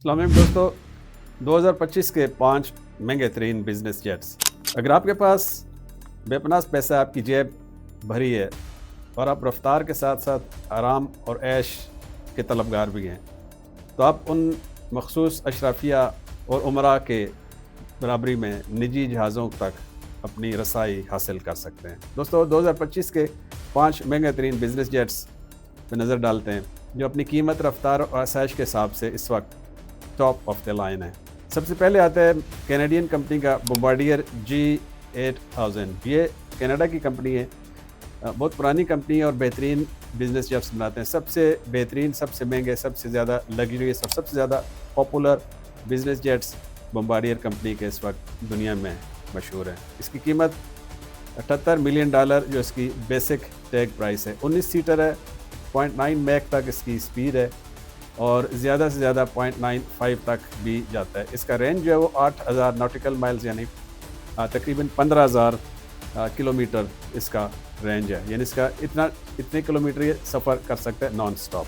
अस्सलाम वालेकुम दोस्तों, 2025 के 5 महंगे तरीन बिजनेस जेट्स। अगर आपके पास बेपनाह पैसा है, आपकी जेब भरी है और आप रफ्तार के साथ साथ आराम और ऐश के तलबगार भी हैं, तो आप उन मखसूस अशराफिया और उमरा के बराबरी में निजी जहाज़ों तक अपनी रसाई हासिल कर सकते हैं। दोस्तों, 2025 के 5 महंगे तरीन बिजनेस जेट्स पे नज़र डालते हैं, जो अपनी कीमत, रफ्तार और आसाइश के हिसाब से इस वक्त टॉप ऑफ द लाइन है। सबसे पहले आता है कैनेडियन कंपनी का बोम्बार्डियर G8000। ये कनाडा की कंपनी है, बहुत पुरानी कंपनी है और बेहतरीन बिजनेस जेट्स बनाते हैं। सबसे बेहतरीन, सबसे महंगे, सबसे ज़्यादा लग्जरियस और सबसे ज़्यादा popular business jets Bombardier company के इस वक्त दुनिया में मशहूर है। इसकी कीमत $78 मिलियन, जो इसकी बेसिक टैग प्राइस है। 19 सीटर है, 0.9 मैक तक इसकी स्पीड है और ज़्यादा से ज़्यादा 0.95 तक भी जाता है। इसका रेंज जो है वो 8000 नॉटिकल माइल्स यानी तकरीबन 15000 किलोमीटर इसका रेंज है। यानी इसका इतने किलोमीटर ये सफ़र कर सकता है नॉन स्टॉप।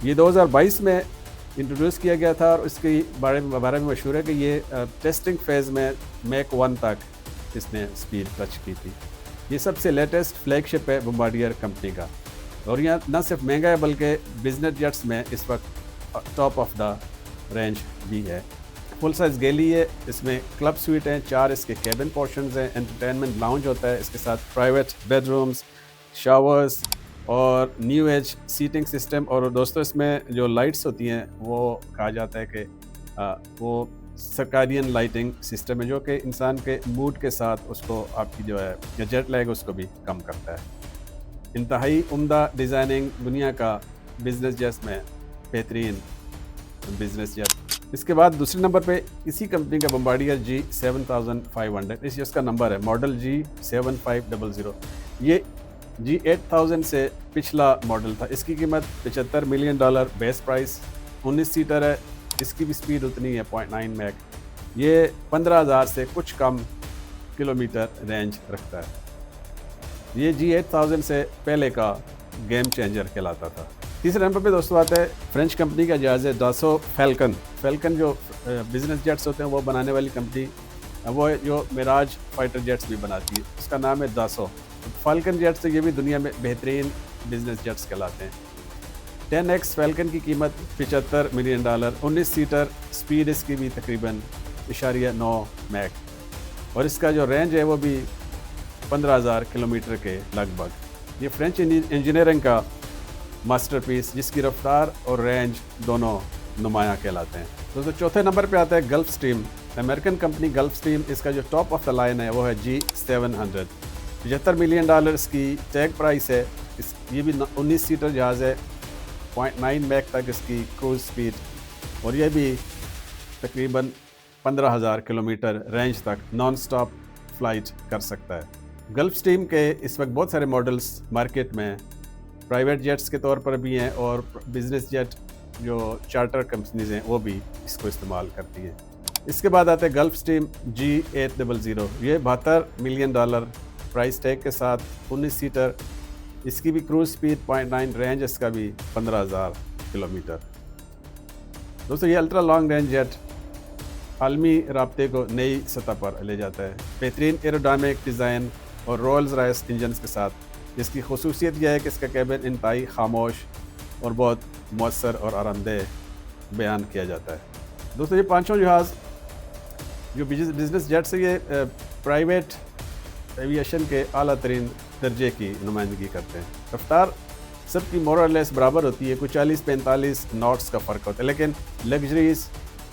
ये 2022 में इंट्रोड्यूस किया गया था और इसके बारे में मशहूर है कि ये टेस्टिंग फेज़ में मैक 1 तक इसने स्पीड टच की थी। ये सबसे लेटेस्ट फ्लैगशिप है बोम्बार्डियर कंपनी का और यह न सिर्फ महंगा है बल्कि बिजनेस जेट्स में इस वक्त टॉप ऑफ द रेंज भी है। फुल साइज़ गैली है, इसमें क्लब स्वीट हैं, 4 इसके कैबिन पोर्शंस हैं, एंटरटेनमेंट लाउंज होता है, इसके साथ प्राइवेट बेडरूम्स, शावर्स और न्यू एज सीटिंग सिस्टम। और दोस्तों, इसमें जो लाइट्स होती हैं वो कहा जाता है कि वो सर्काडियन लाइटिंग सिस्टम है, जो कि इंसान के मूड के साथ उसको आपकी जो है जेट लैग उसको भी कम करता है। इंतहाई उम्दा डिज़ाइनिंग, दुनिया का बिजनेस जेट में बेहतरीन बिजनेस जेट। इसके बाद दूसरे नंबर पे इसी कंपनी का बोम्बार्डियर G7500, इसका नंबर है, मॉडल G7500। ये G8000 से पिछला मॉडल था। इसकी कीमत $75 मिलियन बेस प्राइस, 19 सीटर है, इसकी भी स्पीड उतनी है 0.9 मैक। ये 15000 से कुछ कम किलोमीटर रेंज रखता है। ये G8000 से पहले का गेम चेंजर कहलाता था। तीसरे नंबर पे दोस्तों आता है फ्रेंच कंपनी का जहाज़ है दासो फैल्कन। फैल्कन जो बिजनेस जेट्स होते हैं वो बनाने वाली कंपनी, वो जो मिराज फाइटर जेट्स भी बनाती है, उसका नाम है दासो। फैल्कन जेट्स से ये भी दुनिया में बेहतरीन बिजनेस जेट्स कहलाते हैं। 10X फैल्कन की कीमत $75 मिलियन, 19 सीटर, स्पीड इसकी भी तकरीबन .9 मैक और इसका जो रेंज है वो भी 15000 किलोमीटर के लगभग। ये फ्रेंच इंजीनियरिंग का मास्टरपीस, जिसकी रफ्तार और रेंज दोनों नुमाया कहलाते हैं। दोस्तों, चौथे नंबर पे आता है gulf stream, American company gulf stream. इसका जो टॉप ऑफ द लाइन है वो है G700, $75 मिलियन इसकी टैग प्राइस है। ये भी 19 सीटर जहाज़ है, 0.9 मैक तक इसकी क्रूज स्पीड और ये भी तकरीबन 15000 किलोमीटर रेंज तक नॉन स्टॉप फ्लाइट कर सकता है। गल्फ स्ट्रीम के इस वक्त बहुत सारे मॉडल्स मार्केट में प्राइवेट जेट्स के तौर पर भी हैं और बिजनेस जेट जो चार्टर कंपनीज हैं वो भी इसको इस्तेमाल करती हैं। इसके बाद आते हैं गल्फ स्ट्रीम G800। ये $72 मिलियन प्राइस टैग के साथ, 19 सीटर, इसकी भी क्रूज स्पीड 0.9, रेंज इसका भी 15000 किलोमीटर। दोस्तों, ये अल्ट्रा लॉन्ग रेंज जेट आलमी राब्ते को नई सतह पर ले जाता है। बेहतरीन एरोडायनामिक डिज़ाइन और रोल्स रॉयस इंजन के साथ। इसकी खसूसियत यह है कि इसका कैबिन इंतहाई खामोश और बहुत मौसर और आरामदेह बयान किया जाता है। दोस्तों, ये पाँचों जहाज़ जो बिजनेस जेट से ये प्राइवेट एविएशन के आला तरीन दर्जे की नुमाइंदगी करते हैं। रफ्तार सबकी मोरलेस बराबर होती है, कुछ 40-45 नॉट्स का फ़र्क होता है, लेकिन लग्जरीज,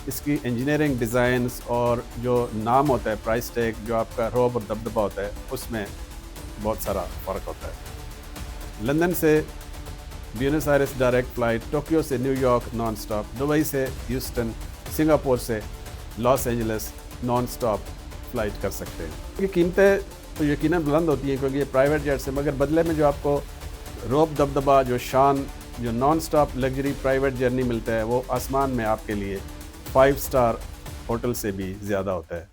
इसकी इंजीनियरिंग डिज़ाइंस और जो नाम होता है, प्राइस टैग, जो आपका रौब और दबदबा होता है, उसमें बहुत सारा फ़र्क होता है। लंदन से Buenos Aires direct flight, Tokyo से न्यूयॉर्क नॉन स्टॉप, दुबई से ह्यूस्टन, सिंगापुर से Los Angeles non stop flight कर सकते हैं। ये कीमतें तो यकीनन बुलंद होती हैं क्योंकि ये प्राइवेट जेट्स है, मगर बदले में जो आपको रौब दबदबा, जो शान, जो non stop luxury private journey मिलता है वो आसमान में आपके लिए 5 स्टार होटल से भी ज़्यादा होता है।